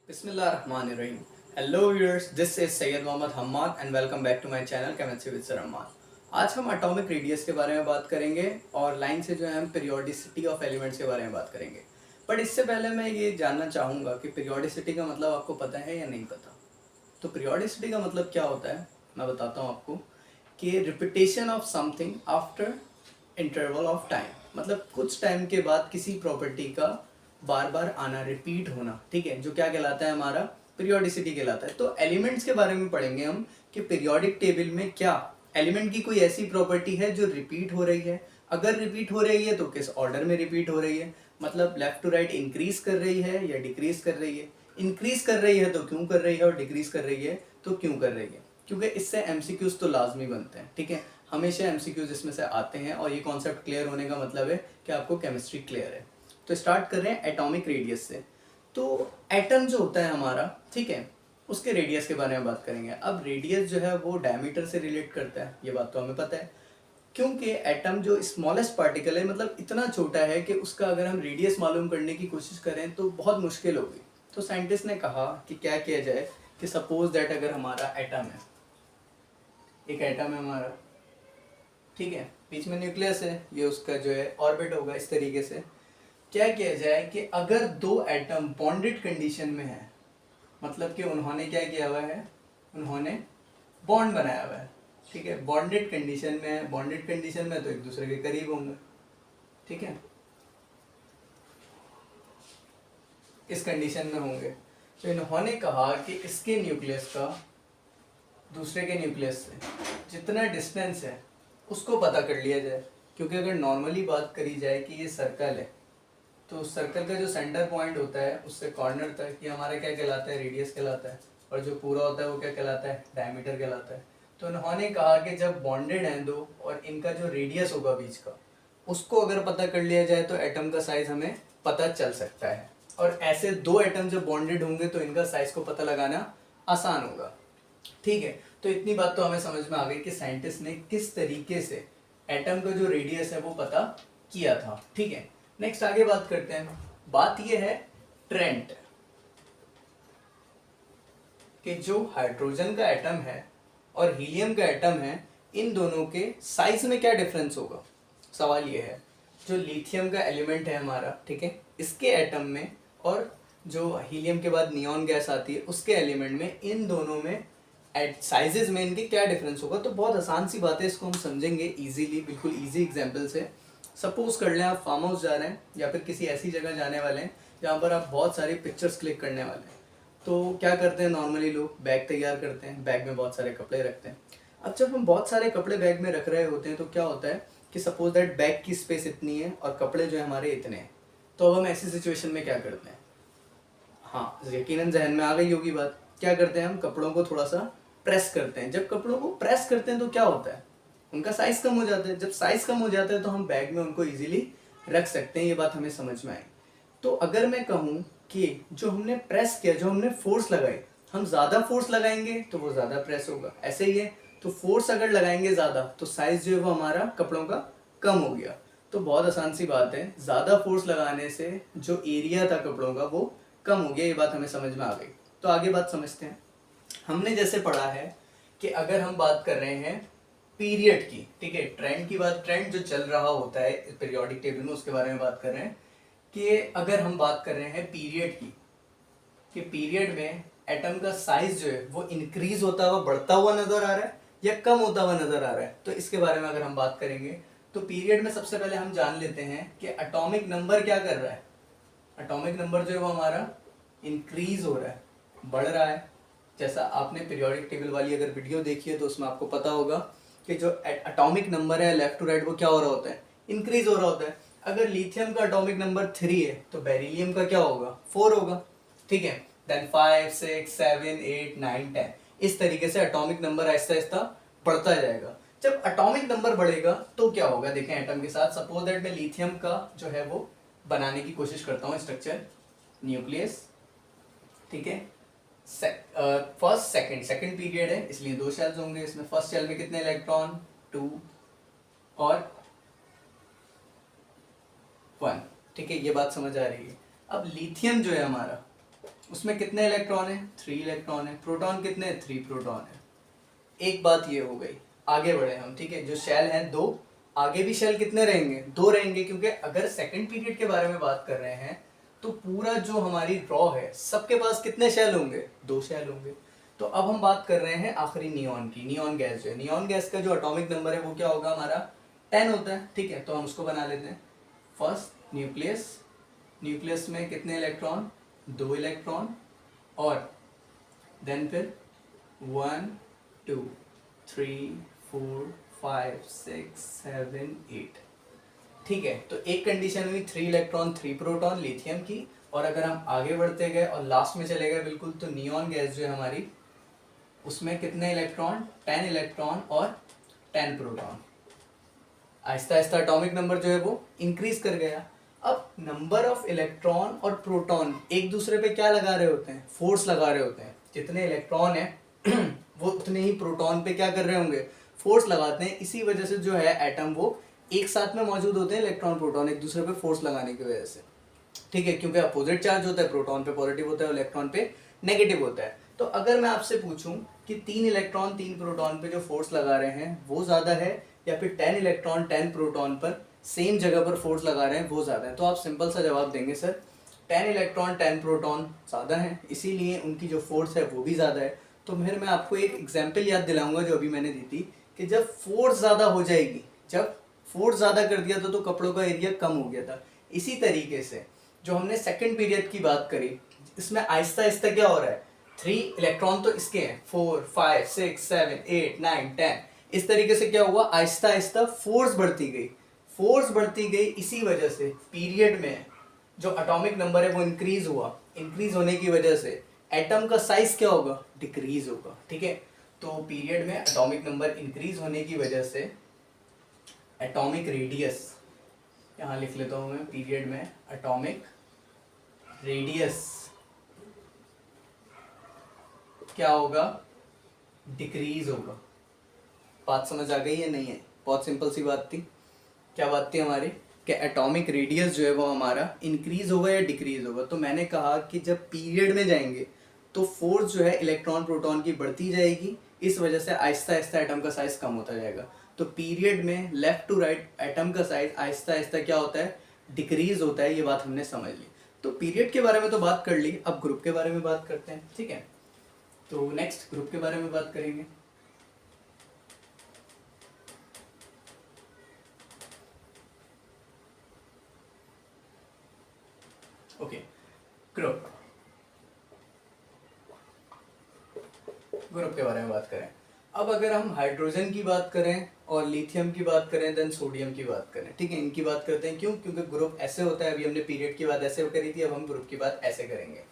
बिस्मिल्लाहिर्रहमानिर्रहीम। Hello viewers, this is Syed Mohammad Hammad and welcome back to my channel chemistry with sir Hammad. आज हम atomic radius के बारे में बात करेंगे और लाइन से जो है हम पीरियोडिसिटी ऑफ एलिमेंट्स के बारे में बात करेंगे। बट इससे पहले मैं ये जानना चाहूँगा कि पीरियोडिसिटी का मतलब आपको पता है या नहीं पता। तो पीरियोडिसिटी का मतलब क्या होता है, मैं बताता हूँ आपको कि repetition of something after interval of time, मतलब कुछ टाइम के बाद किसी प्रॉपर्टी का बार बार आना, रिपीट होना, ठीक है, जो क्या कहलाता है, हमारा पीरियोडिसिटी कहलाता है। तो एलिमेंट्स के बारे में पढ़ेंगे हम कि पीरियोडिक टेबल में क्या एलिमेंट की कोई ऐसी प्रॉपर्टी है जो रिपीट हो रही है। अगर रिपीट हो रही है तो किस ऑर्डर में रिपीट हो रही है, मतलब लेफ्ट टू राइट इंक्रीज कर रही है या डिक्रीज कर रही है। इंक्रीज कर रही है तो क्यों कर रही है, और डिक्रीज कर रही है तो क्यों कर रही है, क्योंकि इससे एमसीक्यूज तो लाजमी बनते हैं। ठीक है, हमेशा एमसीक्यूज इसमें से आते हैं और ये कॉन्सेप्ट क्लियर होने का मतलब है कि आपको केमिस्ट्री क्लियर है। तो स्टार्ट कर रहे हैं एटॉमिक रेडियस से। तो एटम जो होता है हमारा, ठीक है, उसके रेडियस के बारे में बात करेंगे। अब रेडियस जो है वो डायमीटर से रिलेट करता है, ये बात तो हमें पता है, क्योंकि एटम जो स्मॉलेस्ट पार्टिकल है, मतलब इतना छोटा है कि उसका अगर हम रेडियस मालूम करने की कोशिश करें तो बहुत मुश्किल होगी। तो साइंटिस्ट ने कहा कि क्या किया जाए कि सपोज दैट अगर हमारा एटम है, एक एटम है हमारा, ठीक है, बीच में न्यूक्लियस है, ये उसका जो है ऑर्बिट होगा इस तरीके से। क्या किया जाए कि अगर दो एटम बॉन्डेड कंडीशन में है, मतलब कि उन्होंने क्या किया हुआ है, उन्होंने बॉन्ड बनाया हुआ है, ठीक है, बॉन्डेड कंडीशन में है। बॉन्डेड कंडीशन में तो एक दूसरे के करीब होंगे, ठीक है, इस कंडीशन में होंगे। तो इन्होंने कहा कि इसके न्यूक्लियस का दूसरे के न्यूक्लियस से जितना डिस्टेंस है उसको पता कर लिया जाए। क्योंकि अगर नॉर्मली बात करी जाए कि ये सर्कल है, तो सर्कल का जो सेंटर पॉइंट होता है उससे कॉर्नर तक ये हमारा क्या कहलाता है, रेडियस कहलाता है, और जो पूरा होता है वो क्या कहलाता है, डायमीटर कहलाता है। तो उन्होंने कहा कि जब बॉन्डेड हैं दो और इनका जो रेडियस होगा बीच का, उसको अगर पता कर लिया जाए तो एटम का साइज हमें पता चल सकता है। और ऐसे दो एटम जब बॉन्डेड होंगे तो इनका साइज को पता लगाना आसान होगा। ठीक है, तो इतनी बात तो हमें समझ में आ गई कि साइंटिस्ट ने किस तरीके से एटम का जो रेडियस है वो पता किया था। ठीक है, नेक्स्ट आगे बात करते हैं। बात ये है ट्रेंड, कि जो हाइड्रोजन का एटम है और हीलियम का एटम है, इन दोनों के साइज में क्या डिफरेंस होगा। सवाल ये है, जो लिथियम का एलिमेंट है हमारा, ठीक है, इसके एटम में और जो हीलियम के बाद नियॉन गैस आती है उसके एलिमेंट में, इन दोनों में साइजेस में इनके क्या डिफरेंस होगा। तो बहुत आसान सी बात है, इसको हम समझेंगे इजीली, बिल्कुल इजी एग्जांपल से। सपोज कर लें आप फार्म हाउस जा रहे हैं या फिर किसी ऐसी जगह जाने वाले हैं जहाँ पर आप बहुत सारी पिक्चर्स क्लिक करने वाले हैं। तो क्या करते हैं नॉर्मली लोग, बैग तैयार करते हैं, बैग में बहुत सारे कपड़े रखते हैं। अब जब हम बहुत सारे कपड़े बैग में रख रहे होते हैं तो क्या होता है कि सपोज दैट बैग की स्पेस इतनी है और कपड़े जो है हमारे इतने हैं। तो अब हम ऐसी सिचुएशन में क्या करते हैं, हाँ यकीनन जहन में आ गई होगी बात, क्या करते हैं हम कपड़ों को थोड़ा सा प्रेस करते हैं। जब कपड़ों को प्रेस करते हैं तो क्या होता है, उनका साइज कम हो जाता है। जब साइज कम हो जाता है तो हम बैग में उनको इजीली रख सकते हैं। ये बात हमें समझ में आई। तो अगर मैं कहूँ कि जो हमने प्रेस किया, जो हमने फोर्स लगाई, हम ज्यादा फोर्स लगाएंगे तो वो ज्यादा प्रेस होगा, ऐसे ही है। तो फोर्स अगर लगाएंगे ज्यादा तो साइज जो है वो हमारा कपड़ों का कम हो गया। तो बहुत आसान सी बात है, ज्यादा फोर्स लगाने से जो एरिया था कपड़ों का वो कम हो गया। ये बात हमें समझ में आ गई। तो आगे बात समझते हैं। हमने जैसे पढ़ा है कि अगर हम बात कर रहे हैं पीरियड की, ठीक है, ट्रेंड की बात, ट्रेंड जो चल रहा होता है पीरियोडिक टेबल में उसके बारे में बात कर रहे हैं, कि अगर हम बात कर रहे हैं पीरियड की, कि पीरियड में एटम का साइज जो है वो इंक्रीज होता हुआ, बढ़ता हुआ नजर आ रहा है या कम होता हुआ नजर आ रहा है। तो इसके बारे में अगर हम बात करेंगे तो पीरियड में सबसे पहले हम जान लेते हैं कि एटॉमिक नंबर क्या कर रहा है। एटॉमिक नंबर जो है वो हमारा इंक्रीज हो रहा है, बढ़ रहा है। जैसा आपने पीरियोडिक टेबल वाली अगर वीडियो देखी है तो उसमें आपको पता होगा कि जो एटॉमिक नंबर है लेफ्ट टू राइट वो क्या हो रहा होता है, इंक्रीज हो रहा होता है। अगर लिथियम का एटॉमिक नंबर 3 है तो बेरिलियम का क्या होगा, 4 होगा, ठीक है। देन 5 6 7 8 9 10, इस तरीके से एटॉमिक नंबर आहिस्ता आहिस्ता बढ़ता जाएगा। जब एटॉमिक नंबर बढ़ेगा तो क्या होगा, देखें एटम के साथ, सपोज दैट मैं लिथियम का जो है वो बनाने की कोशिश करता हूँ स्ट्रक्चर, न्यूक्लियस, ठीक है, फर्स्ट सेकंड, सेकंड पीरियड है इसलिए दो शेल्स होंगे इसमें। फर्स्ट शेल में कितने इलेक्ट्रॉन, 2 और 1, ठीक है, ये बात समझ आ रही है। अब लिथियम जो है हमारा, उसमें कितने इलेक्ट्रॉन है? 3 इलेक्ट्रॉन है। प्रोटॉन कितने? 3 प्रोटॉन है। एक बात ये हो गई। आगे बढ़े हम, ठीक है। जो शेल है 2, आगे भी शेल कितने रहेंगे? 2 रहेंगे, क्योंकि अगर सेकंड पीरियड के बारे में बात कर रहे हैं तो पूरा जो हमारी रॉ है सबके पास कितने शेल होंगे? 2 शेल होंगे। तो अब हम बात कर रहे हैं आखिरी नियॉन की। नियॉन गैस जो है, नियॉन गैस का जो एटॉमिक नंबर है वो क्या होगा हमारा? 10 होता है, ठीक है। तो हम उसको बना लेते हैं। फर्स्ट न्यूक्लियस, न्यूक्लियस में कितने इलेक्ट्रॉन? 2 इलेक्ट्रॉन, और देन फिर 1 2 3 4 5 6 7 8, ठीक है। तो एक कंडीशन हुई 3 इलेक्ट्रॉन 3 प्रोटॉन लिथियम की, और अगर हम आगे बढ़ते गए और लास्ट में चले गए बिल्कुल, तो नियॉन गैस जो है हमारी, उसमें कितने इलेक्ट्रॉन? 10 इलेक्ट्रॉन और 10 proton. Aahista Aahista atomic number जो है वो इंक्रीज कर गया। अब नंबर ऑफ इलेक्ट्रॉन और प्रोटॉन एक दूसरे पे क्या लगा रहे होते हैं? फोर्स लगा रहे होते हैं। जितने इलेक्ट्रॉन है वो उतने ही प्रोटॉन पे क्या कर रहे होंगे? फोर्स लगाते हैं। इसी वजह से जो है एटम वो एक साथ में मौजूद होते हैं, इलेक्ट्रॉन प्रोटॉन एक दूसरे पे फोर्स लगाने की वजह से, ठीक है। क्योंकि अपोजिट चार्ज होता है, प्रोटॉन पे पॉजिटिव होता है और इलेक्ट्रॉन पे नेगेटिव होता है। तो अगर मैं आपसे पूछूं कि 3 इलेक्ट्रॉन 3 प्रोटॉन पे जो फोर्स लगा रहे हैं वो ज्यादा है, या फिर 10 इलेक्ट्रॉन 10 प्रोटॉन पर सेम जगह पर फोर्स लगा रहे हैं वो ज्यादा है, तो आप सिंपल सा जवाब देंगे सर 10 इलेक्ट्रॉन 10 प्रोटॉन ज्यादा है, इसीलिए उनकी जो फोर्स है वो भी ज्यादा है। तो फिर मैं आपको एक एग्जाम्पल याद दिलाऊंगा जो अभी मैंने दी थी, कि जब फोर्स ज्यादा हो जाएगी, जब फोर्स ज्यादा कर दिया तो कपड़ों का एरिया कम हो गया था। इसी तरीके से जो हमने सेकंड पीरियड की बात करी, इसमें आहिस्ता आहिस्ता क्या हो रहा है? 3 इलेक्ट्रॉन तो इसके हैं, 4 5 6 7 8 9 10, इस तरीके से क्या हुआ? आहिस्ता आहिस्ता फोर्स बढ़ती गई, फोर्स बढ़ती गई। इसी वजह से पीरियड में जो एटॉमिक नंबर है वो इंक्रीज हुआ। इंक्रीज होने की वजह से एटम का साइज क्या होगा? डिक्रीज होगा, ठीक है। तो पीरियड में एटॉमिक नंबर इंक्रीज होने की वजह से एटॉमिक रेडियस, यहाँ लिख लेता हूँ मैं, पीरियड में एटॉमिक रेडियस क्या होगा? डिक्रीज होगा। बात समझ आ गई है? नहीं है? बहुत सिंपल सी बात थी। क्या बात थी हमारी? कि एटॉमिक रेडियस जो है वो हमारा इंक्रीज होगा या डिक्रीज होगा। तो मैंने कहा कि जब पीरियड में जाएंगे तो फोर्स जो है इलेक्ट्रॉन प्रोटॉन की बढ़ती जाएगी, इस वजह से आहिस्ता आहिस्ता एटम का साइज कम होता जाएगा। तो पीरियड में लेफ्ट टू राइट एटम का साइज आहिस्ता आहिस्ता क्या होता है? डिक्रीज होता है। ये बात हमने समझ ली। तो पीरियड के बारे में तो बात कर ली, अब ग्रुप के बारे में बात करते हैं, ठीक है। तो नेक्स्ट ग्रुप के बारे में बात करेंगे। ओके, ग्रुप, ग्रुप के बारे में बात करें। अब अगर हम हाइड्रोजन की बात करें और लिथियम की बात करें, देन सोडियम की बात करें, ठीक है। इनकी बात करते हैं। क्यों? क्योंकि ग्रुप ऐसे होता है। अभी हमने पीरियड की बात ऐसे करी थी, अब हम ग्रुप की बात ऐसे करेंगे।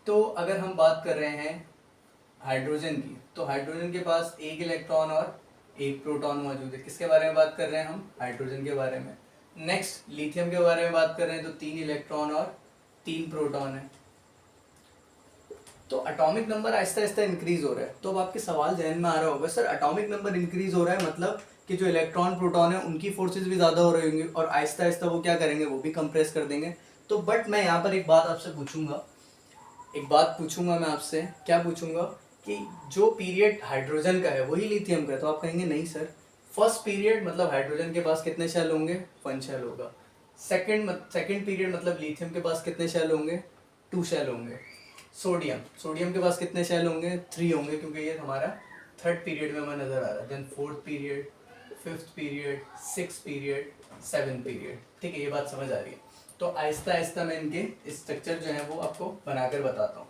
तो अगर हम बात कर रहे हैं हाइड्रोजन की, तो हाइड्रोजन के पास 1 इलेक्ट्रॉन और 1 प्रोटॉन मौजूद है। किसके बारे में बात कर रहे हैं हम? हाइड्रोजन के बारे में। नेक्स्ट लिथियम के बारे में बात कर रहे हैं, तो 3 इलेक्ट्रॉन और 3 प्रोटॉन है। तो atomic number Aahista Aahista increase हो रहा है। तो अब आपके सवाल जहन में आ रहा होगा, सर एटॉमिक नंबर इंक्रीज हो रहा है मतलब कि जो इलेक्ट्रॉन प्रोटॉन है उनकी फोर्सेस भी ज़्यादा हो रही होंगी, और आहिस्ता आहिस्ता वो क्या करेंगे? वो भी कंप्रेस कर देंगे। तो बट मैं यहाँ पर एक बात आपसे पूछूंगा, एक बात पूछूंगा मैं आपसे। क्या पूछूंगा? कि जो पीरियड हाइड्रोजन का है वही लिथियम का है। तो आप कहेंगे नहीं सर, फर्स्ट पीरियड मतलब हाइड्रोजन के पास कितने शेल होंगे? 1 शेल होगा। सेकंड पीरियड मतलब लिथियम के पास कितने शेल होंगे? 2 शेल होंगे। सोडियम, सोडियम के पास कितने शेल होंगे? 3 होंगे, क्योंकि ये हमारा थर्ड पीरियड में हमें नजर आ रहा है। Then fourth period, fifth period, six period, seven period, ठीक है। ये बात समझ आ रही है? तो आहिस्ता आहिस्ता मैं इनके स्ट्रक्चर जो है वो आपको बनाकर बताता हूँ।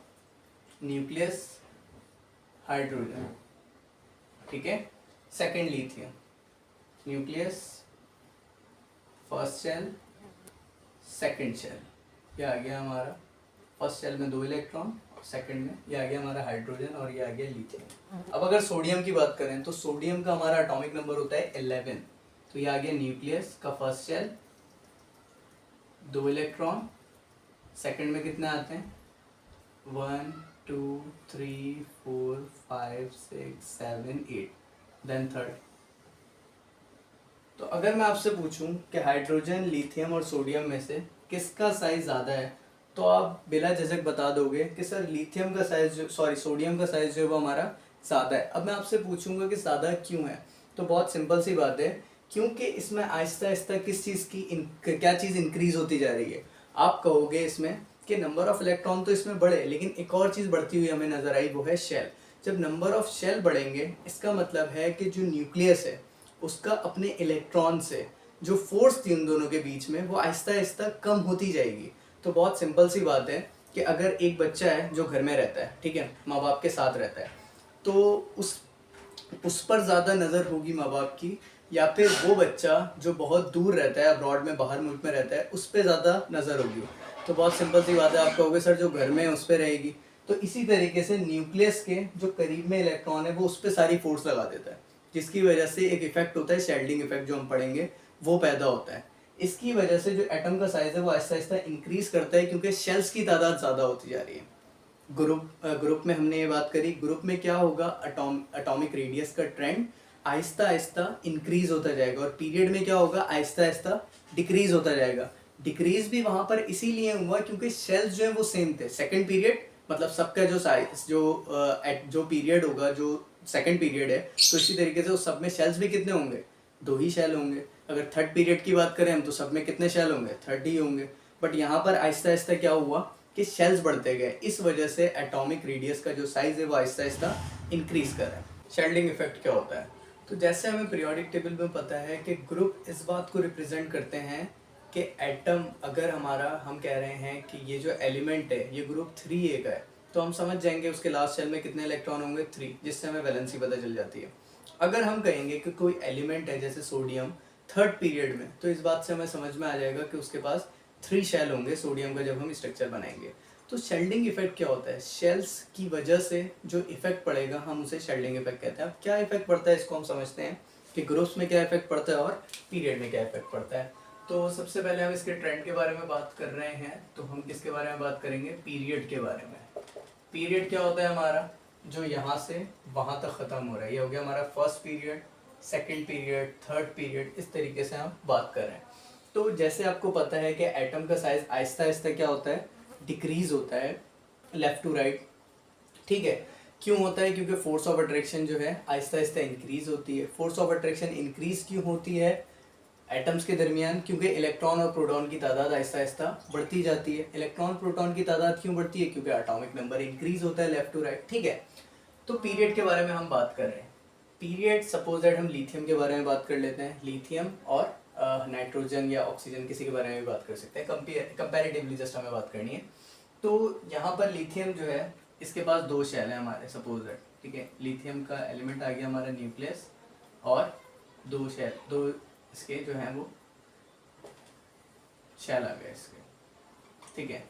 न्यूक्लियस हाइड्रोजन, ठीक है। Second lithium, nucleus, first shell, second shell, ये आ गया हमारा। फर्स्ट शेल में 2 इलेक्ट्रॉन, और सेकंड में ये आ गया हमारा हाइड्रोजन, और ये आ गया लिथियम। अब अगर सोडियम की बात करें तो सोडियम का हमारा एटॉमिक नंबर होता है 11। तो ये आ गया न्यूक्लियस का फर्स्ट शेल, 2 इलेक्ट्रॉन, सेकंड में कितने आते हैं? 1 2 3 4 5 6 7 8, देन थर्ड। तो अगर मैं आपसे पूछूं कि हाइड्रोजन, लिथियम और सोडियम में से किसका साइज ज़्यादा है, तो आप बिला झिझक बता दोगे कि सर लिथियम का साइज सोडियम का साइज जो है वो हमारा ज़्यादा है। अब मैं आपसे पूछूंगा कि ज़्यादा क्यों है, तो बहुत सिंपल सी बात है, क्योंकि इसमें आहिस्ता आहिस्ता किस चीज़ की क्या चीज़ इंक्रीज होती जा रही है। आप कहोगे इसमें कि नंबर ऑफ इलेक्ट्रॉन तो इसमें बढ़े, लेकिन एक और चीज़ बढ़ती हुई हमें नजर आई, वो है शेल। जब नंबर ऑफ शेल बढ़ेंगे इसका मतलब है कि जो न्यूक्लियस है उसका अपने इलेक्ट्रॉन से जो फोर्स थी उन दोनों के बीच में वो आहिस्ता आहिस्ता कम होती जाएगी। तो बहुत सिंपल सी बात है कि अगर एक बच्चा है जो घर में रहता है, ठीक है, माँ बाप के साथ रहता है, तो उस पर ज़्यादा नज़र होगी माँ बाप की, या फिर वो बच्चा जो बहुत दूर रहता है, अब्रॉड में, बाहर मुल्क में रहता है, उस पर ज़्यादा नज़र होगी। तो बहुत सिंपल सी बात है, आप कहोगे सर जो घर में है उस पर रहेगी। तो इसी तरीके से न्यूक्लियस के जो करीब में इलेक्ट्रॉन है वो उस पर सारी फोर्स लगा देता है, जिसकी वजह से एक इफेक्ट होता है, शेल्डिंग इफेक्ट जो हम पढ़ेंगे वो पैदा होता है। इसकी वजह से जो एटम का साइज है वो आहिस्ता आहिस्ता इंक्रीज करता है, क्योंकि शेल्स की तादाद ज़्यादा होती जा रही है। ग्रुप में हमने ये बात करी, ग्रुप में क्या होगा, एटॉमिक रेडियस का ट्रेंड आहिस्ता आहिस्ता इंक्रीज होता जाएगा, और पीरियड में क्या होगा, आहिस्ता आहिस्ता डिक्रीज होता जाएगा। डिक्रीज भी वहां पर इसीलिए हुआ क्योंकि शेल्स जो है वो सेम थे। सेकंड पीरियड मतलब सबका जो साइज जो पीरियड होगा, जो सेकंड पीरियड है, तो इसी तरीके से उस सब में शेल्स भी कितने होंगे, 2 ही शेल होंगे। अगर थर्ड पीरियड की बात करें हम, तो सब में कितने शेल होंगे, 30 होंगे। बट यहाँ पर आहिस्ता आहिस्ता क्या हुआ कि शेल्स बढ़ते गए, इस वजह से एटॉमिक रेडियस का जो साइज है वो आहिस्ता आहिस्ता इंक्रीज कर रहा है। शेल्डिंग इफेक्ट क्या होता है, तो जैसे हमें पीरियोडिक टेबल में पता है कि ग्रुप इस बात को रिप्रेजेंट करते हैं कि एटम, अगर हमारा हम कह रहे हैं कि ये जो एलिमेंट है ये ग्रुप 3A का है, तो हम समझ जाएंगे उसके लास्ट शेल में कितने इलेक्ट्रॉन होंगे, 3, जिससे हमें वैलेंसी पता चल जाती है। अगर हम कहेंगे कि कोई एलिमेंट है जैसे सोडियम थर्ड पीरियड में, तो इस बात से हमें समझ में आ जाएगा कि उसके पास 3 शेल होंगे सोडियम का जब हम स्ट्रक्चर बनाएंगे। तो शेल्डिंग इफेक्ट क्या होता है, शेल्स की वजह से जो इफेक्ट पड़ेगा हम उसे शेल्डिंग इफेक्ट कहते हैं। अब क्या इफेक्ट पड़ता है इसको हम समझते हैं कि ग्रुप्स में क्या इफेक्ट पड़ता है और पीरियड में क्या इफेक्ट पड़ता है। तो सबसे पहले हम इसके ट्रेंड के बारे में बात कर रहे हैं, तो हम किसके बारे में बात करेंगे, पीरियड के बारे में। पीरियड क्या होता है हमारा, जो यहाँ से वहाँ तक ख़त्म हो रहा है, ये हो गया हमारा first period, second period, third period, इस तरीके से हम बात कर रहे हैं। तो जैसे आपको पता है कि एटम का साइज आहिस्ता आहिस्ता क्या होता है, डिक्रीज होता है लेफ्ट टू राइट, ठीक है। क्यों होता है, क्योंकि फोर्स ऑफ अट्रैक्शन जो है आहिस्ता आहिस्ता इंक्रीज होती है। फोर्स ऑफ अट्रैक्शन इंक्रीज क्यों होती है एटम्स के दरमियान, क्योंकि इलेक्ट्रॉन और प्रोटॉन की तादाद आहिस्ता आहिस्ता बढ़ती जाती है। इलेक्ट्रॉन प्रोटॉन की तादाद क्यों बढ़ती है, क्योंकि एटॉमिक नंबर इंक्रीज होता है लेफ्ट टू राइट, ठीक है। तो पीरियड के बारे में हम बात कर रहे हैं। पीरियड सपोज दैट हम लिथियम के बारे में बात कर लेते हैं, लिथियम और नाइट्रोजन या ऑक्सीजन किसी के बारे में भी बात कर सकते हैं, कंपैरेटिवली जस्ट हमें बात करनी है। तो यहाँ पर लिथियम जो है इसके पास 2 शेल हैं हमारे, सपोज दैट, ठीक है। लिथियम का एलिमेंट आ गया हमारा न्यूक्लियस, और 2 शेल, 2 इसके जो हैं वो शेल आ गए इसके, ठीक है।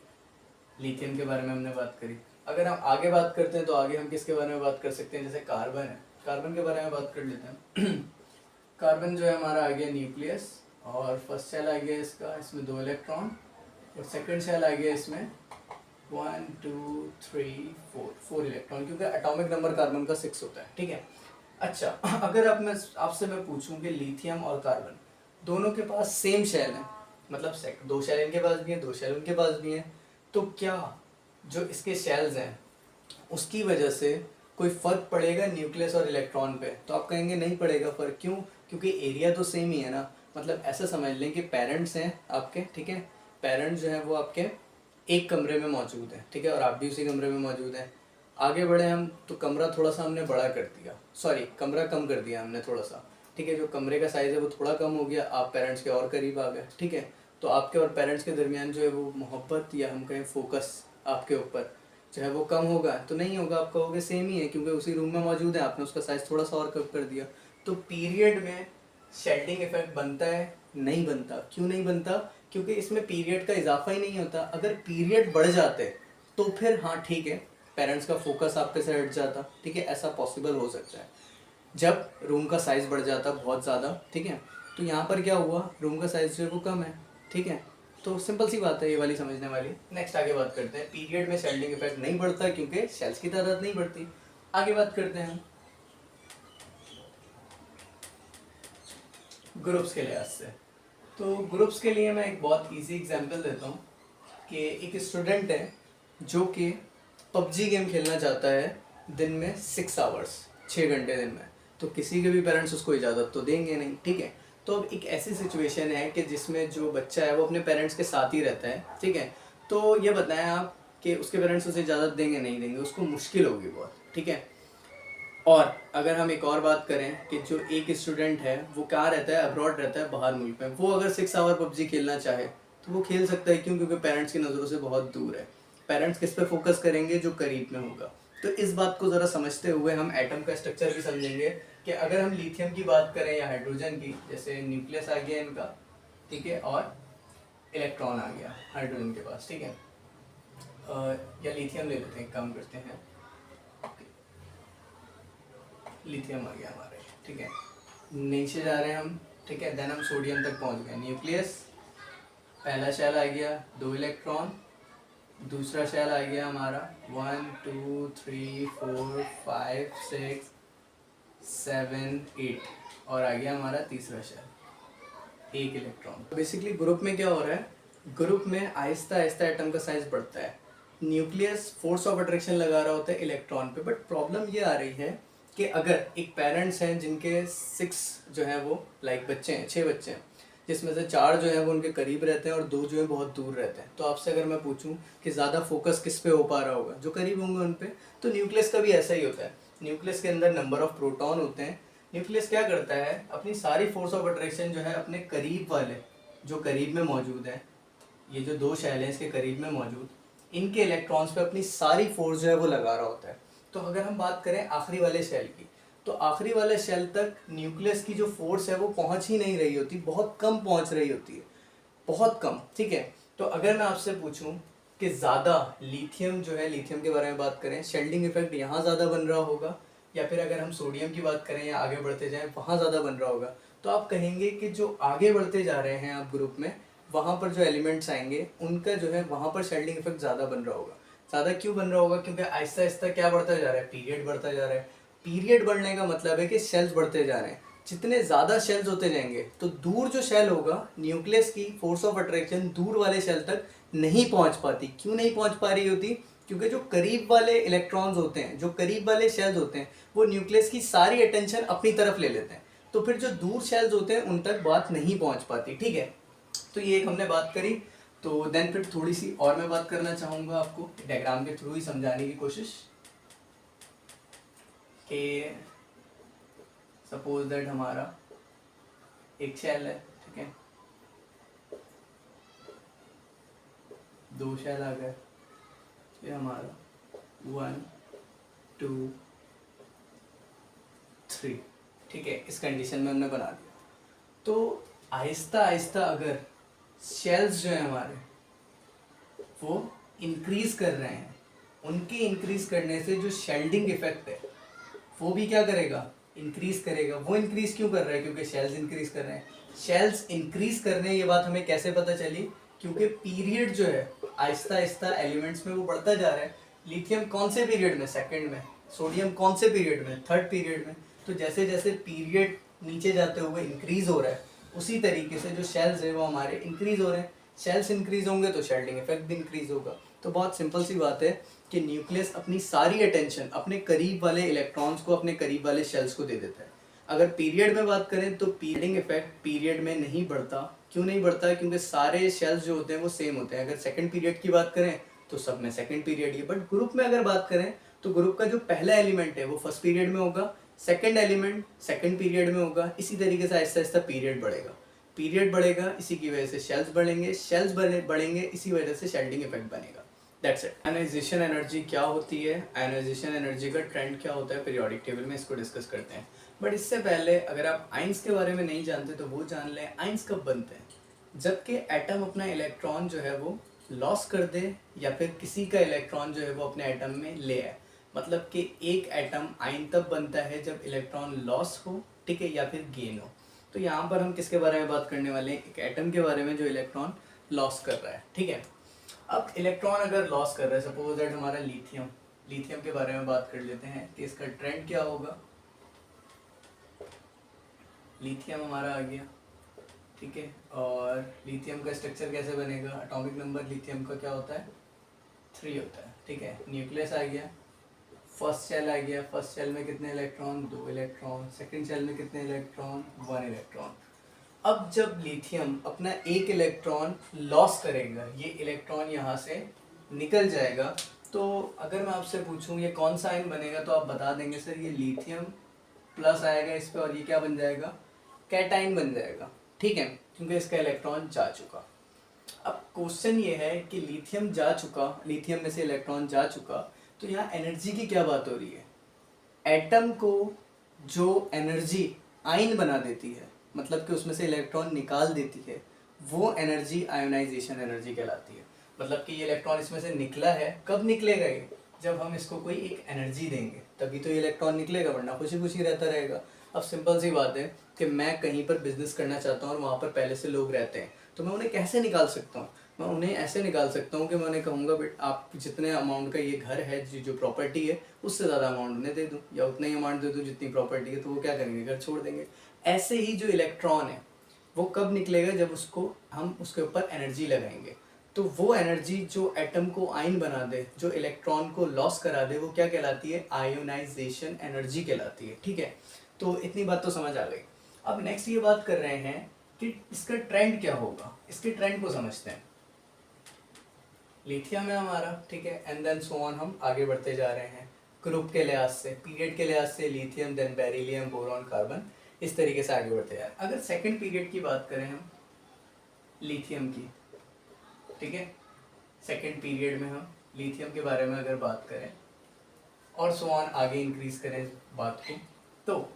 लिथियम के बारे में हमने बात करी। अगर हम आगे बात करते हैं तो आगे हम किसके बारे में बात कर सकते हैं, जैसे कार्बन है, कार्बन के बारे में बात कर लेते हैं। कार्बन जो है हमारा आ गया न्यूक्लियस, और फर्स्ट शेल आ गया इसका, इसमें 2 इलेक्ट्रॉन, और सेकंड शेल आ गया इसमें 1 2 3 4 इलेक्ट्रॉन, क्योंकि एटॉमिक नंबर कार्बन का 6 होता है, ठीक है। अच्छा, अगर आपसे मैं पूछूं कि लिथियम और कार्बन दोनों के पास सेम शेल है, मतलब 2 शेल इनके पास भी है, 2 शेल उनके पास भी है, तो क्या जो इसके शेल्स हैं उसकी वजह से कोई फर्क पड़ेगा न्यूक्लियस और इलेक्ट्रॉन पे, तो आप कहेंगे नहीं पड़ेगा फर्क। क्यों, क्योंकि एरिया तो सेम ही है ना। मतलब ऐसा समझ लें कि पेरेंट्स हैं आपके, ठीक है, पेरेंट्स जो हैं वो आपके एक कमरे में मौजूद हैं, ठीक है, और आप भी उसी कमरे में मौजूद हैं। आगे बढ़े हम तो कमरा थोड़ा सा हमने बड़ा कर दिया, सॉरी कमरा कम कर दिया हमने थोड़ा सा, ठीक है। जो कमरे का साइज़ है वो थोड़ा कम हो गया, आप पेरेंट्स के और करीब आ गए, ठीक है। तो आपके और पेरेंट्स के दरमियान जो है वो मोहब्बत या हम कहें फोकस आपके ऊपर जो है वो कम होगा, तो नहीं होगा, आप कहोगे सेम ही है क्योंकि उसी रूम में मौजूद है, आपने उसका साइज़ थोड़ा सा और कम कर दिया। तो पीरियड में शेल्डिंग इफेक्ट बनता है, नहीं बनता। क्यों नहीं बनता, क्योंकि इसमें पीरियड का इजाफा ही नहीं होता। अगर पीरियड बढ़ जाते तो फिर हाँ ठीक है, पेरेंट्स का फोकस आप पे से हट जाता, ठीक है, ऐसा पॉसिबल हो सकता है जब रूम का साइज़ बढ़ जाता बहुत ज़्यादा, ठीक है। तो यहाँ पर क्या हुआ, रूम का साइज़ जो है वो कम है, ठीक है। तो सिंपल सी बात है ये वाली समझने वाली। नेक्स्ट आगे बात करते हैं, पीरियड में शेल्डिंग इफेक्ट नहीं बढ़ता क्योंकि शेल्स की तादाद नहीं बढ़ती। आगे बात करते हैं ग्रुप्स के लिहाज से। तो ग्रुप्स के लिए मैं एक बहुत इजी एग्जांपल देता हूँ। कि एक स्टूडेंट है जो कि पबजी गेम खेलना चाहता है दिन में 6 आवर्स, 6 घंटे दिन में। तो किसी के भी पेरेंट्स उसको इजाज़त तो देंगे नहीं, ठीक है। तो अब एक ऐसी सिचुएशन है कि जिसमें जो बच्चा है वो अपने पेरेंट्स के साथ ही रहता है, ठीक है। तो ये बताएं आप कि उसके पेरेंट्स उसे इजाज़त देंगे नहीं देंगे, उसको मुश्किल होगी बहुत, ठीक है। और अगर हम एक और बात करें कि जो एक स्टूडेंट है वो कहाँ रहता है, अब्रॉड रहता है, बाहर मुल्क में, वो अगर 6 आवर पबजी खेलना चाहे तो वो खेल सकता है। क्यों? क्योंकि पेरेंट्स की नज़रों से बहुत दूर है। पेरेंट्स किस पे फोकस करेंगे? जो करीब में होगा। तो इस बात को ज़रा समझते हुए हम एटम का स्ट्रक्चर भी समझेंगे कि अगर हम लिथियम की बात करें या हाइड्रोजन की, जैसे न्यूक्लियस आ गया इनका, ठीक है, और इलेक्ट्रॉन आ गया हाइड्रोजन के पास, ठीक है। या लिथियम ले लेते हैं, काम करते हैं, लिथियम आ गया हमारे, ठीक है। नीचे जा रहे हैं हम, ठीक है। देन हम सोडियम तक पहुंच गए। न्यूक्लियस, पहला शेल आ गया, 2 इलेक्ट्रॉन। दूसरा शेल आ गया हमारा 1 2 3 4 5 6 7 8, और आ गया हमारा तीसरा शेल, 1 इलेक्ट्रॉन। बेसिकली ग्रुप में क्या हो रहा है, ग्रुप में आहिस्ता आहिस्ता एटम का साइज बढ़ता है। न्यूक्लियस फोर्स ऑफ अट्रैक्शन लगा रहा होता है इलेक्ट्रॉन पे, बट प्रॉब्लम ये आ रही है कि अगर एक पेरेंट्स हैं जिनके 6 जो है वो लाइक बच्चे हैं, 6 बच्चे हैं, जिसमें से 4 जो है वो उनके करीब रहते हैं और 2 जो है बहुत दूर रहते हैं। तो आपसे अगर मैं पूछूं कि ज़्यादा फोकस किस पे हो पा रहा होगा, जो करीब होंगे उन पे, तो न्यूक्लियस का भी ऐसा ही होता है। न्यूक्लियस के अंदर नंबर ऑफ प्रोटॉन होते हैं। न्यूक्लियस क्या करता है, अपनी सारी फोर्स ऑफ अट्रैक्शन जो है अपने करीब वाले, जो करीब में मौजूद है, ये जो 2 शेल हैं इसके करीब में मौजूद, इनके इलेक्ट्रॉन्स पे अपनी सारी फोर्स जो है वो लगा रहा होता है। तो अगर हम बात करें आखिरी वाले शेल की, तो आखिरी वाले शेल तक न्यूक्लियस की जो फोर्स है वो पहुंच ही नहीं रही होती, बहुत कम पहुंच रही होती है, बहुत कम, ठीक है। तो अगर मैं आपसे पूछूं कि ज़्यादा लिथियम जो है, लिथियम के बारे में बात करें, शेल्डिंग इफेक्ट यहाँ ज़्यादा बन रहा होगा, या फिर अगर हम सोडियम की बात करें या आगे बढ़ते जाएं वहाँ ज़्यादा बन रहा होगा, तो आप कहेंगे कि जो आगे बढ़ते जा रहे हैं आप ग्रुप में, वहाँ पर जो एलिमेंट्स आएंगे उनका जो है वहाँ पर शेल्डिंग इफेक्ट ज़्यादा बन रहा होगा। ज़्यादा क्यों बन रहा होगा? क्योंकि आहिस्ता आहिस्ता क्या बढ़ता जा रहा है, पीरियड बढ़ता जा रहा है। पीरियड बढ़ने का मतलब है कि शेल्स बढ़ते जा रहे हैं। जितने ज़्यादा शेल्स होते जाएंगे तो दूर जो शेल होगा, न्यूक्लियस की फोर्स ऑफ अट्रैक्शन दूर वाले शेल तक नहीं पहुंच पाती। क्यों नहीं पहुंच पा रही होती? क्योंकि जो करीब वाले इलेक्ट्रॉन्स होते हैं, जो करीब वाले शेल्स होते हैं, वो न्यूक्लियस की सारी अटेंशन अपनी तरफ ले लेते हैं। तो फिर जो दूर शेल्स होते हैं उन तक बात नहीं पहुंच पाती, ठीक है। तो ये एक हमने बात करी। तो देन फिर थोड़ी सी और मैं बात करना चाहूँगा, आपको डायग्राम के थ्रू ही समझाने की कोशिश, कि सपोज दैट हमारा एक शेल है, ठीक है, 2 शेल आ गए, ये हमारा 1 2 3, ठीक है। इस कंडीशन में हमने बना दिया। तो आहिस्ता आहिस्ता अगर शेल्स जो है हमारे वो इंक्रीज कर रहे हैं, उनके इंक्रीज करने से जो शेल्डिंग इफेक्ट है वो भी क्या करेगा, इंक्रीज करेगा। वो इंक्रीज क्यों कर रहा है? क्योंकि शेल्स इंक्रीज कर रहे हैं। शेल्स इंक्रीज कर रहे हैं, ये बात हमें कैसे पता चली? क्योंकि पीरियड जो है आहिस्ता आहिस्ता एलिमेंट्स में वो बढ़ता जा रहा है। लिथियम कौन से पीरियड में? सेकंड में। सोडियम कौन से पीरियड में? थर्ड पीरियड में। तो जैसे जैसे पीरियड नीचे जाते हुए इंक्रीज हो रहा है, उसी तरीके से जो शेल्स है वो हमारे इंक्रीज हो रहे हैं। शेल्स इंक्रीज होंगे तो शेल्डिंग इफेक्ट भी इंक्रीज होगा। तो बहुत सिंपल सी बात है कि न्यूक्लियस अपनी सारी अटेंशन अपने करीब वाले इलेक्ट्रॉन्स को, अपने करीब वाले शेल्स को दे देता है। अगर पीरियड में बात करें तो पीरियडिंग इफेक्ट पीरियड में नहीं बढ़ता। क्यों नहीं बढ़ता? क्योंकि सारे शेल्स जो होते हैं वो सेम होते हैं। अगर सेकंड पीरियड की बात करें तो सब में सेकंड पीरियड ही है। बट ग्रुप में अगर बात करें तो ग्रुप का जो पहला एलिमेंट है वो फर्स्ट पीरियड में होगा, सेकंड एलिमेंट सेकंड पीरियड में होगा। इसी तरीके से आहिस्ता आहिस्ता पीरियड बढ़ेगा, पीरियड बढ़ेगा, इसी की वजह से शेल्स बढ़ेंगे, शेल्स बढ़ेंगे, इसी वजह से शेल्डिंग इफेक्ट बनेगा। That's it. आयनाइजेशन एनर्जी क्या होती है, आयनाइजेशन एनर्जी का ट्रेंड क्या होता है पीरियोडिक टेबल में, इसको डिस्कस करते हैं। बट इससे पहले अगर आप आइंस के बारे में नहीं जानते तो वो जान लें। आइंस कब बनते हैं? जबकि एटम अपना इलेक्ट्रॉन जो है वो लॉस कर दे, या फिर किसी का इलेक्ट्रॉन जो है वो अपने एटम में ले आए। मतलब कि एक एटम आयन तब बनता है जब इलेक्ट्रॉन लॉस हो, ठीक है, या फिर गेन हो। तो यहाँ पर हम किसके बारे में बात करने वाले हैं? एक एटम के बारे में जो इलेक्ट्रॉन लॉस कर रहा है, ठीक है। अब इलेक्ट्रॉन अगर लॉस कर रहा है, सपोज दैट हमारा लिथियम, लिथियम के बारे में बात कर लेते हैं कि इसका ट्रेंड क्या होगा। लिथियम हमारा आ गया, ठीक है। और लिथियम का स्ट्रक्चर कैसे बनेगा, एटॉमिक नंबर लिथियम का क्या होता है, 3 होता है, ठीक है। न्यूक्लियस आ गया, फर्स्ट शेल आ गया, फर्स्ट शेल में कितने इलेक्ट्रॉन, 2 इलेक्ट्रॉन, सेकंड शेल में कितने इलेक्ट्रॉन, 1 इलेक्ट्रॉन। अब जब लिथियम अपना एक इलेक्ट्रॉन लॉस करेगा, ये इलेक्ट्रॉन यहाँ से निकल जाएगा, तो अगर मैं आपसे पूछूं ये कौन सा आयन बनेगा, तो आप बता देंगे सर ये लिथियम प्लस आएगा इस पे, और ये क्या बन जाएगा, कैटाइन बन जाएगा, ठीक है, क्योंकि इसका इलेक्ट्रॉन जा चुका। अब क्वेश्चन ये है कि लिथियम जा चुका, लिथियम में से इलेक्ट्रॉन जा चुका, तो यहाँ एनर्जी की क्या बात हो रही है, एटम को जो एनर्जी आयन बना देती है, मतलब कि उसमें से इलेक्ट्रॉन निकाल देती है, वो एनर्जी आयोनाइजेशन एनर्जी कहलाती है। मतलब कि ये इलेक्ट्रॉन इसमें से निकला है, कब निकलेगा ये, जब हम इसको कोई एक एनर्जी देंगे तभी तो ये इलेक्ट्रॉन निकलेगा, वरना खुशी खुशी रहता रहेगा। अब सिंपल सी बात है कि मैं कहीं पर बिजनेस करना चाहता हूँ और वहाँ पर पहले से लोग रहते हैं, तो मैं उन्हें कैसे निकाल सकता हूँ, मैं उन्हें ऐसे निकाल सकता हूँ कि मैं उन्हें कहूँगा बेट आप जितने अमाउंट का ये घर है, जो प्रॉपर्टी है, उससे ज़्यादा अमाउंट उन्हें दे दूँ, या उतना ही अमाउंट दे दूँ जितनी प्रॉपर्टी है, तो वो क्या करेंगे, घर छोड़ देंगे। ऐसे ही जो इलेक्ट्रॉन है वो कब निकलेगा, जब उसको हम उसके ऊपर एनर्जी लगाएंगे, तो वो एनर्जी जो एटम को आयन बना दे, जो इलेक्ट्रॉन को लॉस करा दे, वो क्या कहलाती है, आयोनाइजेशन एनर्जी कहलाती है, ठीक है। तो इतनी बात तो समझ आ गई। अब नेक्स्ट ये बात कर रहे हैं कि इसका ट्रेंड क्या होगा, इसके ट्रेंड को समझते हैं। लिथियम है हमारा, ठीक है, एंड देन सो ऑन, हम आगे बढ़ते जा रहे हैं ग्रुप के लिहाज से, पीरियड के लिहाज से, lithium, then beryllium, boron, carbon, इस तरीके से आगे बढ़ते जा रहे हैं। अगर सेकंड पीरियड की बात करें हम लिथियम की, ठीक है, सेकंड पीरियड में हम लिथियम के बारे में अगर बात करें और सो ऑन आगे इंक्रीज करें बात को, तो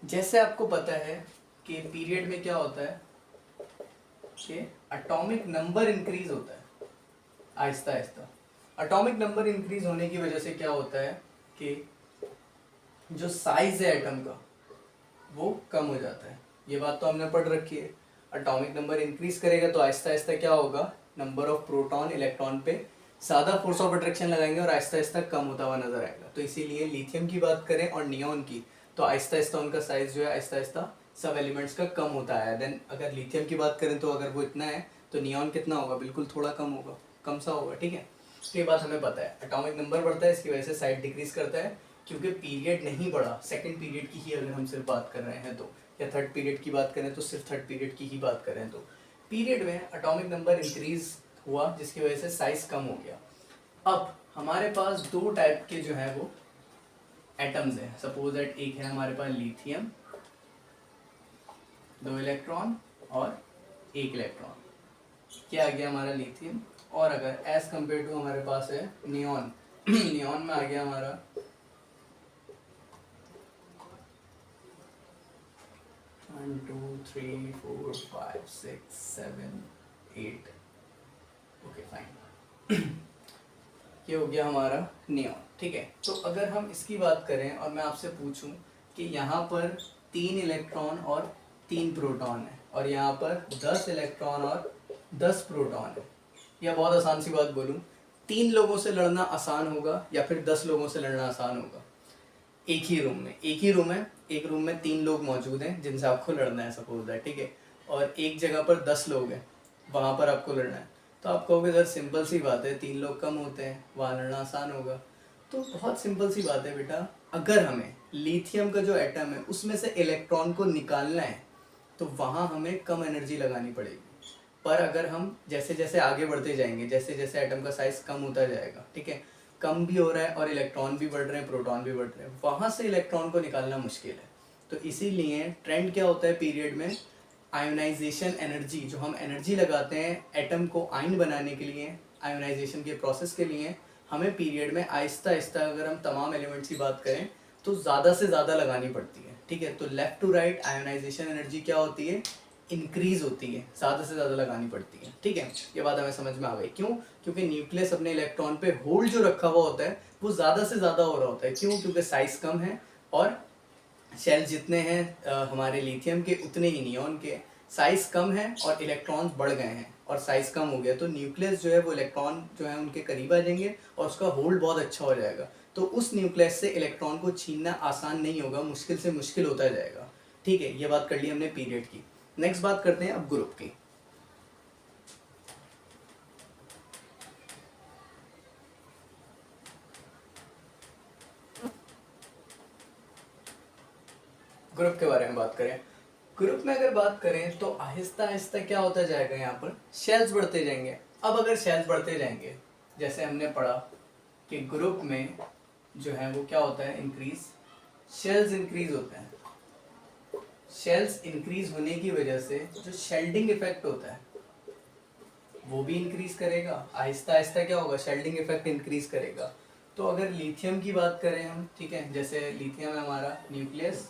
जैसे आपको पता है कि पीरियड में क्या होता है कि एटॉमिक नंबर इंक्रीज होता है Aahista Aahista. Atomic number increase होने की वजह से क्या होता है कि जो साइज है एटम का वो कम हो जाता है। ये बात तो हमने पढ़ रखी है, एटॉमिक नंबर इंक्रीज करेगा तो आहिस्ता आहिस्ता क्या होगा, नंबर ऑफ प्रोटॉन इलेक्ट्रॉन पे ज़्यादा फोर्स ऑफ अट्रैक्शन लगाएंगे और आहिस्ता आहिस्ता कम होता हुआ नजर आएगा। तो इसीलिए लिथियम की बात करें और नियॉन की, तो आहिस्ता आहिस्ता उनका साइज जो है आहिस्ता आहिस्ता सब एलिमेंट्स का कम होता है। देन अगर लिथियम की बात करें तो अगर वो इतना है तो नियॉन कितना होगा, बिल्कुल थोड़ा कम होगा, कम सा होगा, ठीक है। तो ये बात हमें पता है, एटॉमिक नंबर बढ़ता है, इसकी वजह से साइज डिक्रीज करता है, क्योंकि पीरियड नहीं बढ़ा, सेकंड पीरियड की ही अगर हम सिर्फ बात कर रहे हैं तो, या थर्ड पीरियड की बात करें तो सिर्फ थर्ड पीरियड की ही बात करें तो पीरियड में एटॉमिक नंबर इंक्रीज हुआ जिसकी वजह से साइज कम हो गया। अब हमारे पास दो टाइप के जो है वो एटम्स हैं, सपोज दैट एक है हमारे पास लिथियम, 2 इलेक्ट्रॉन और 1 इलेक्ट्रॉन, क्या आ गया हमारा लिथियम। और अगर एज कम्पेयर टू हमारे पास है नियॉन, नियॉन में आ गया हमारा 1 2 3 4 5 6 7 8, ओके फाइन, ये हो गया हमारा नियॉन, ठीक है। तो अगर हम इसकी बात करें और मैं आपसे पूछूं कि यहाँ पर 3 इलेक्ट्रॉन और 3 प्रोटॉन है और यहाँ पर 10 इलेक्ट्रॉन और 10 प्रोटॉन है, या बहुत आसान सी बात बोलूँ, 3 लोगों से लड़ना आसान होगा या फिर 10 लोगों से लड़ना आसान होगा। एक ही रूम में, एक ही रूम है, एक रूम में 3 लोग मौजूद हैं जिनसे आपको लड़ना है सपोज है, ठीक है, और एक जगह पर 10 लोग हैं, वहाँ पर आपको लड़ना है, तो आप कहोगे सर सिंपल सी बात है, 3 लोग कम होते हैं, वहाँ लड़ना आसान होगा। तो बहुत सिंपल सी बात है बेटा, अगर हमें लिथियम का जो एटम है उसमें से इलेक्ट्रॉन को निकालना है तो वहाँ हमें कम एनर्जी लगानी पड़ेगी, पर अगर हम जैसे जैसे आगे बढ़ते जाएंगे, जैसे जैसे एटम का साइज कम होता जाएगा, ठीक है, कम भी हो रहा है और इलेक्ट्रॉन भी बढ़ रहे हैं, प्रोटॉन भी बढ़ रहे हैं, वहाँ से इलेक्ट्रॉन को निकालना मुश्किल है। तो इसीलिए ट्रेंड क्या होता है पीरियड में, आयोनाइजेशन एनर्जी, जो हम एनर्जी लगाते हैं एटम को आयन बनाने के लिए, आयोनाइजेशन के प्रोसेस के लिए, हमें पीरियड में आहिस्ता आहिस्ता अगर हम तमाम एलिमेंट्स की बात करें तो ज़्यादा से ज़्यादा लगानी पड़ती है, ठीक है। तो left to right ionization energy क्या होती है, इंक्रीज होती है, ज़्यादा से ज़्यादा लगानी पड़ती है, ठीक है। ये बात हमें समझ में आ गई, क्यों, क्योंकि न्यूक्लियस अपने इलेक्ट्रॉन पे होल्ड जो रखा हुआ होता है वो ज़्यादा से ज़्यादा हो रहा होता है, क्यों, क्योंकि साइज कम है और शेल जितने हैं हमारे लिथियम के उतने ही नियॉन के, साइज कम है और इलेक्ट्रॉन्स बढ़ गए हैं और साइज कम हो गया, तो न्यूक्लियस जो है वो इलेक्ट्रॉन जो है उनके करीब आ जाएंगे और उसका होल्ड बहुत अच्छा हो जाएगा, तो उस न्यूक्लियस से इलेक्ट्रॉन को छीनना आसान नहीं होगा, मुश्किल से मुश्किल होता जाएगा, ठीक है। ये बात कर ली हमने पीरियड की। नेक्स्ट बात करते हैं अब ग्रुप की। ग्रुप के बारे में बात करें, ग्रुप में अगर बात करें तो आहिस्ता आहिस्ता क्या होता जाएगा, यहाँ पर शेल्स बढ़ते जाएंगे। अब अगर शेल्स बढ़ते जाएंगे, जैसे हमने पढ़ा कि ग्रुप में जो है वो क्या होता है, इंक्रीज, शेल्स इंक्रीज होते हैं। शेल्स इंक्रीज होने की वजह से जो शेल्डिंग इफेक्ट होता है वो भी इंक्रीज करेगा। आहिस्ता आहिस्ता क्या होगा, शेल्डिंग इफेक्ट इंक्रीज करेगा। तो अगर लिथियम की बात करें हम, ठीक है, जैसे लिथियम है हमारा न्यूक्लियस,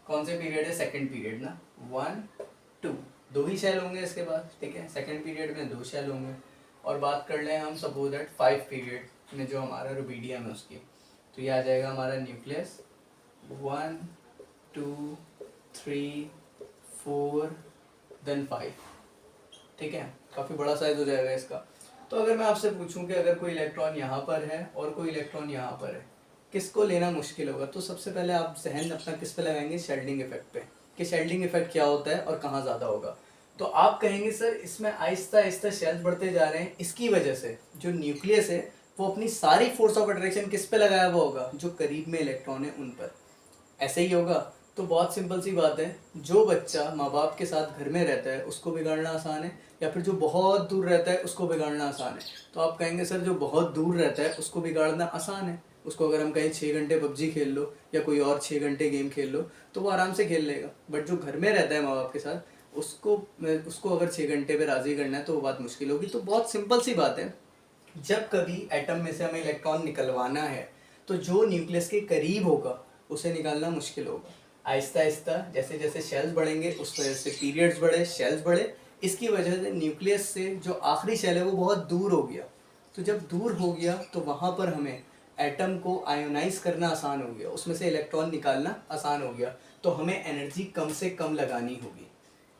कौन से पीरियड है, सेकंड पीरियड ना, 1 2, 2 ही शेल होंगे इसके बाद, ठीक है, सेकंड पीरियड में 2 शेल होंगे। और बात कर लें हम सपोज दैट 5 पीरियड में जो हमारा रुबीडियम है उसकी, तो ये आ जाएगा हमारा न्यूक्लियस 1 2 3 4 देन 5, ठीक है, काफ़ी बड़ा साइज हो जाएगा इसका। तो अगर मैं आपसे पूछूं कि अगर कोई इलेक्ट्रॉन यहाँ पर है और कोई इलेक्ट्रॉन यहाँ पर है, किसको लेना मुश्किल होगा, तो सबसे पहले आप जहन अपना किस पे लगाएंगे, शेल्डिंग इफेक्ट पे, कि शेल्डिंग इफेक्ट क्या होता है और कहाँ ज़्यादा होगा। तो आप कहेंगे सर इसमें आहिस्ता आहिस्ता शेल्स बढ़ते जा रहे हैं, इसकी वजह से जो न्यूक्लियस है वो अपनी सारी फोर्स ऑफ अट्रैक्शन किस पे लगाया हुआ होगा, जो करीब में इलेक्ट्रॉन है उन पर। ऐसे ही होगा। तो बहुत सिंपल सी बात है, जो बच्चा माँ बाप के साथ घर में रहता है उसको बिगाड़ना आसान है, या फिर जो बहुत दूर रहता है उसको बिगाड़ना आसान है। तो आप कहेंगे सर जो बहुत दूर रहता है उसको बिगाड़ना आसान है, उसको अगर हम कहें 6 घंटे पबजी खेल लो या कोई और 6 घंटे गेम खेल लो तो वो आराम से खेल लेगा। बट जो घर में रहता है माँ बाप के साथ, उसको अगर 6 घंटे पे राज़ी करना है तो वो बात मुश्किल होगी। तो बहुत सिंपल सी बात है, जब कभी एटम में से हमें इलेक्ट्रॉन निकलवाना है तो जो न्यूक्लियस के करीब होगा उसे निकालना मुश्किल होगा। आहिस्ता आहिस्ता जैसे जैसे शेल्स बढ़ेंगे उस वजह से पीरियड्स बढ़े, शेल्स बढ़े, इसकी वजह से न्यूक्लियस से जो आखिरी शेल है वो बहुत दूर हो गया। तो जब दूर हो गया तो वहाँ पर हमें एटम को आयोनाइज करना आसान हो गया, उसमें से इलेक्ट्रॉन निकालना आसान हो गया। तो हमें एनर्जी कम से कम लगानी होगी।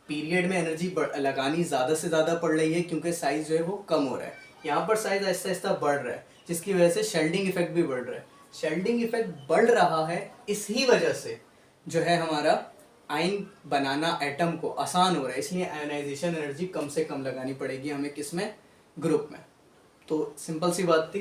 पीरियड में एनर्जी लगानी ज़्यादा से ज़्यादा पड़ रही है क्योंकि साइज़ जो है वो कम हो रहा है। यहाँ पर साइज़ आहिस्ता आहिस्ता बढ़ रहा है जिसकी वजह से शेल्डिंग इफेक्ट भी बढ़ रहा है। शेल्डिंग इफेक्ट बढ़ रहा है, इसी वजह से जो है हमारा आयन बनाना एटम को आसान हो रहा है, इसलिए आयोनाइजेशन एनर्जी कम से कम लगानी पड़ेगी हमें, किसमें, ग्रुप में। तो सिंपल सी बात थी,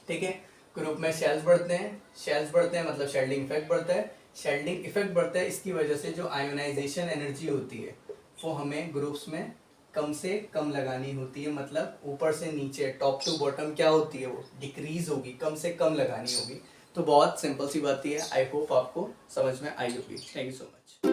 ठीक है। ग्रुप में शेल्स बढ़ते हैं, शेल्स बढ़ते हैं मतलब शेल्डिंग इफेक्ट बढ़ता है, शेल्डिंग इफेक्ट बढ़ता है, इसकी वजह से जो आयोनाइजेशन एनर्जी होती है वो हमें ग्रुप्स में कम से कम लगानी होती है, मतलब ऊपर से नीचे टॉप टू बॉटम क्या होती है वो डिक्रीज होगी, कम से कम लगानी होगी। तो बहुत सिंपल सी बात ही है। आई होप आपको समझ में आई होगी। Thank you so much.